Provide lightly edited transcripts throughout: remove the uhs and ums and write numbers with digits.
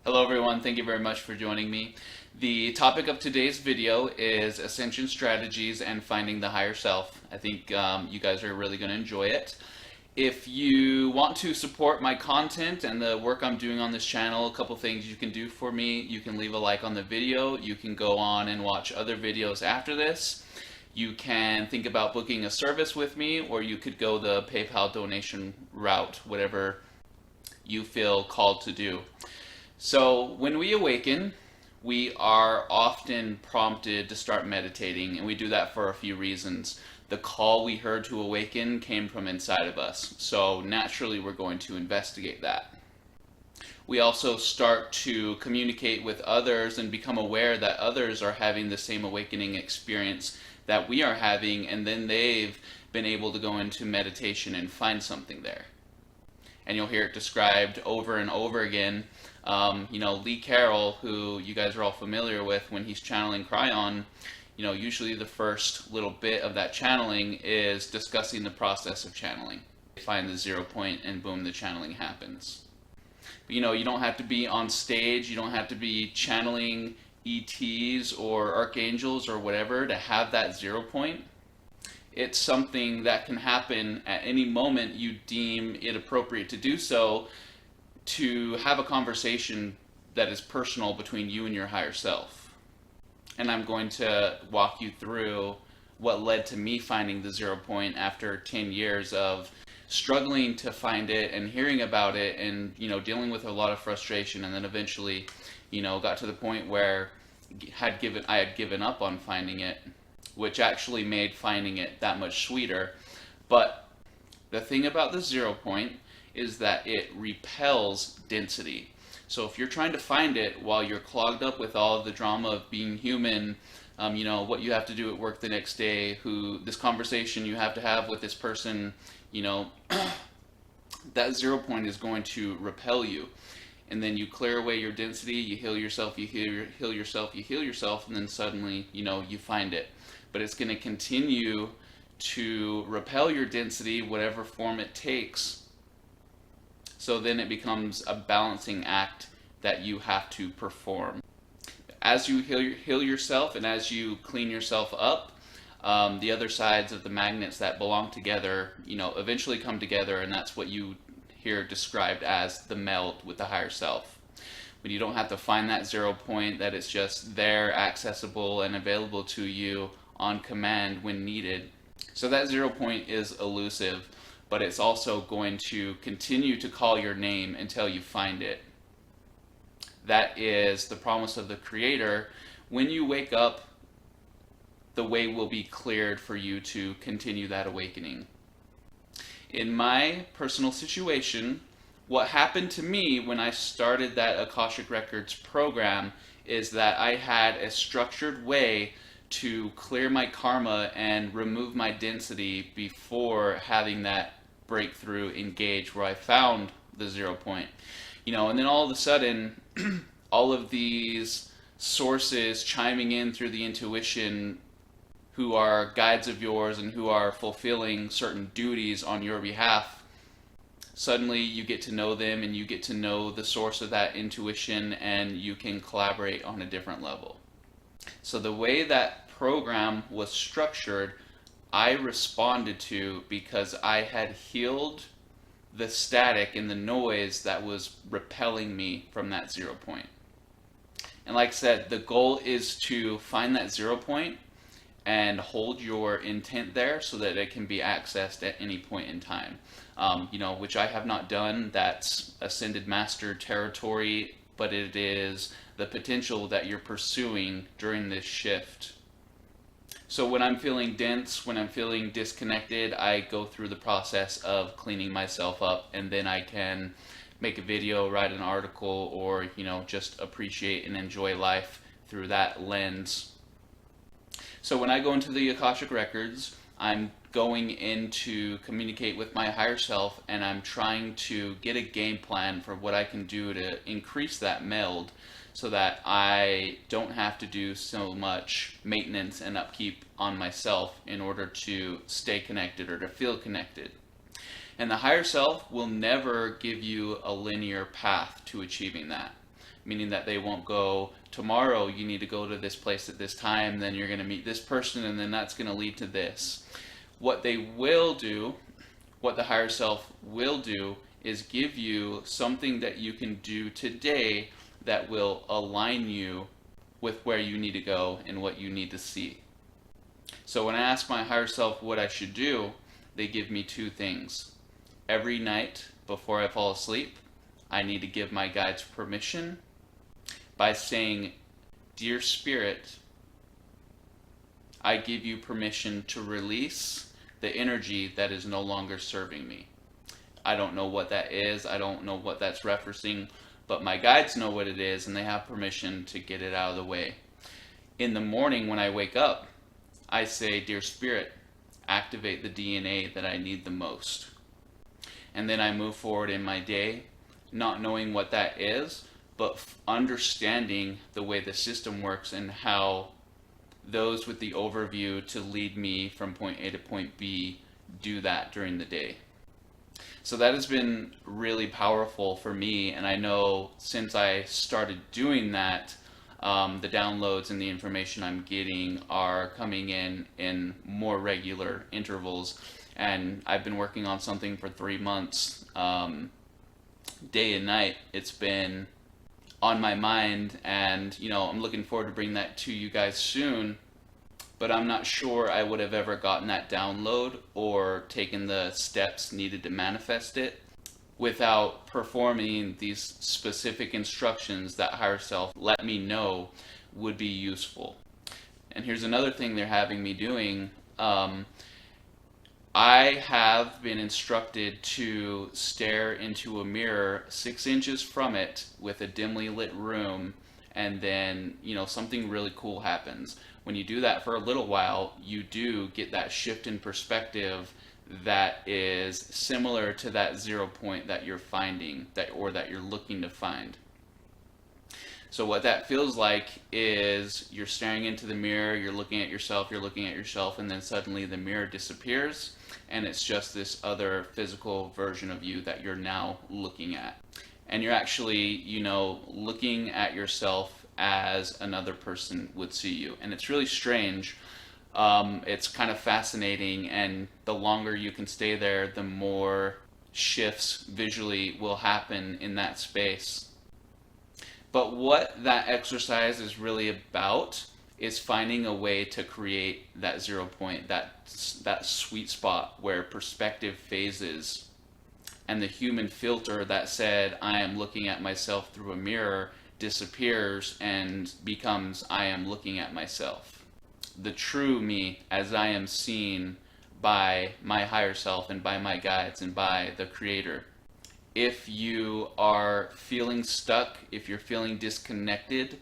Hello everyone, thank you very much for joining me. The topic of today's video is ascension strategies and finding the higher self. I think you guys are really going to enjoy it. If you want to support my content and the work I'm doing on this channel, a couple things you can do for me. You can leave a like on the video, you can go on and watch other videos after this. You can think about booking a service with me, or you could go the PayPal donation route, whatever you feel called to do. So when we awaken, we are often prompted to start meditating, and we do that for a few reasons. The call we heard to awaken came from inside of us, so naturally we're going to investigate that. We also start to communicate with others and become aware that others are having the same awakening experience that we are having, and then they've been able to go into meditation and find something there. And you'll hear it described over and over again. Lee Carroll, who you guys are all familiar with, when he's channeling Kryon, usually the first little bit of that channeling is discussing the process of channeling. They find the 0 point and boom, the channeling happens. But, you don't have to be on stage, you don't have to be channeling ETs or archangels or whatever to have that 0 point. It's something that can happen at any moment you deem it appropriate to do so, to have a conversation that is personal between you and your higher self. And I'm going to walk you through what led to me finding the 0 point after 10 years of struggling to find it and hearing about it and dealing with a lot of frustration, and then eventually got to the point where I had given up on finding it, which actually made finding it that much sweeter. But the thing about the 0 point is that it repels density. So if you're trying to find it while you're clogged up with all of the drama of being human, what you have to do at work the next day, this conversation you have to have with this person, that 0 point is going to repel you. And then you clear away your density, you heal yourself, you heal yourself, and then suddenly, you find it. But it's going to continue to repel your density, whatever form it takes. So then it becomes a balancing act that you have to perform. As you heal yourself and as you clean yourself up, the other sides of the magnets that belong together, eventually come together, and that's what you hear described as the meld with the higher self. When you don't have to find that 0 point, that it's just there, accessible and available to you on command when needed. So that 0 point is elusive, but it's also going to continue to call your name until you find it. That is the promise of the Creator. When you wake up, the way will be cleared for you to continue that awakening. In my personal situation, what happened to me when I started that Akashic Records program is that I had a structured way to clear my karma and remove my density before having that breakthrough engage where I found the 0 point. And then all of a sudden, all of these sources chiming in through the intuition, who are guides of yours and who are fulfilling certain duties on your behalf, suddenly you get to know them and you get to know the source of that intuition, and you can collaborate on a different level. So the way that program was structured, I responded to because I had healed the static and the noise that was repelling me from that 0 point. And like I said, the goal is to find that 0 point and hold your intent there so that it can be accessed at any point in time. Which I have not done. That's Ascended Master territory, but it is the potential that you're pursuing during this shift. So when I'm feeling dense, when I'm feeling disconnected, I go through the process of cleaning myself up, and then I can make a video, write an article, or just appreciate and enjoy life through that lens. So when I go into the Akashic Records, I'm going in to communicate with my higher self, and I'm trying to get a game plan for what I can do to increase that meld so that I don't have to do so much maintenance and upkeep on myself in order to stay connected or to feel connected. And the higher self will never give you a linear path to achieving that. meaning that they won't go, tomorrow you need to go to this place at this time, then you're going to meet this person, and then that's going to lead to this. What they will do, what the higher self will do, is give you something that you can do today that will align you with where you need to go and what you need to see. So when I ask my higher self what I should do, they give me two things. Every night before I fall asleep, I need to give my guides permission by saying, "Dear Spirit, I give you permission to release the energy that is no longer serving me." I don't know what that is. I don't know what that's referencing, but my guides know what it is, and they have permission to get it out of the way. In the morning when I wake up, I say, "Dear Spirit, activate the DNA that I need the most." And then I move forward in my day, not knowing what that is, but understanding the way the system works and how those with the overview to lead me from point A to point B do that during the day. So that has been really powerful for me, and I know since I started doing that, the downloads and the information I'm getting are coming in more regular intervals, and I've been working on something for 3 months, day and night. It's been on my mind, and I'm looking forward to bring that to you guys soon, but I'm not sure I would have ever gotten that download or taken the steps needed to manifest it without performing these specific instructions that higher self let me know would be useful. And here's another thing they're having me doing. I have been instructed to stare into a mirror 6 inches from it with a dimly lit room, and then something really cool happens. When you do that for a little while, you do get that shift in perspective that is similar to that 0 point that you're finding, that you're looking to find. So what that feels like is you're staring into the mirror, you're looking at yourself, and then suddenly the mirror disappears, and it's just this other physical version of you that you're now looking at. And you're actually, looking at yourself as another person would see you. And it's really strange. It's kind of fascinating, and the longer you can stay there, the more shifts visually will happen in that space. But what that exercise is really about is finding a way to create that 0 point, that sweet spot where perspective phases, and the human filter that said, "I am looking at myself through a mirror," disappears and becomes, "I am looking at myself." The true me as I am seen by my higher self and by my guides and by the Creator. If you are feeling stuck, if you're feeling disconnected,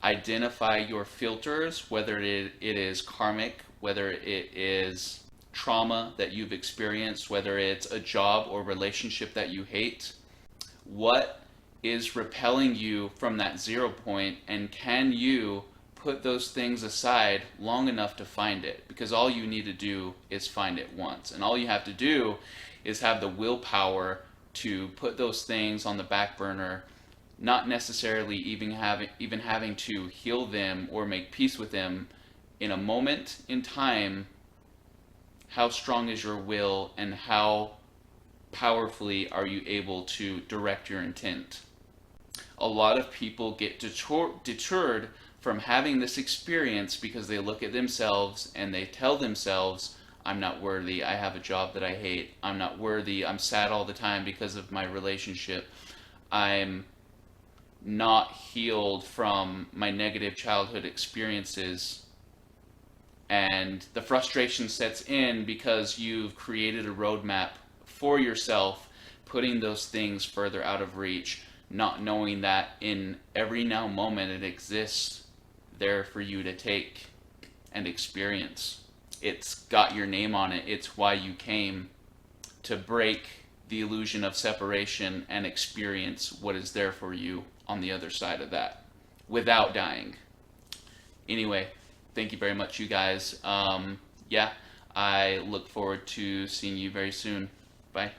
identify your filters, whether it is karmic, whether it is trauma that you've experienced, whether it's a job or relationship that you hate. What is repelling you from that 0 point, and can you put those things aside long enough to find it? Because all you need to do is find it once, and all you have to do is have the willpower to put those things on the back burner, not necessarily even having to heal them or make peace with them. In a moment in time, how strong is your will, and how powerfully are you able to direct your intent? A lot of people get deterred from having this experience because they look at themselves and they tell themselves, "I'm not worthy, I have a job that I hate, I'm not worthy, I'm sad all the time because of my relationship, I'm not healed from my negative childhood experiences." And the frustration sets in because you've created a roadmap for yourself, putting those things further out of reach, not knowing that in every now moment it exists there for you to take and experience. It's got your name on it. It's why you came, to break the illusion of separation and experience what is there for you on the other side of that without dying. Anyway, thank you very much, you guys. I look forward to seeing you very soon. Bye.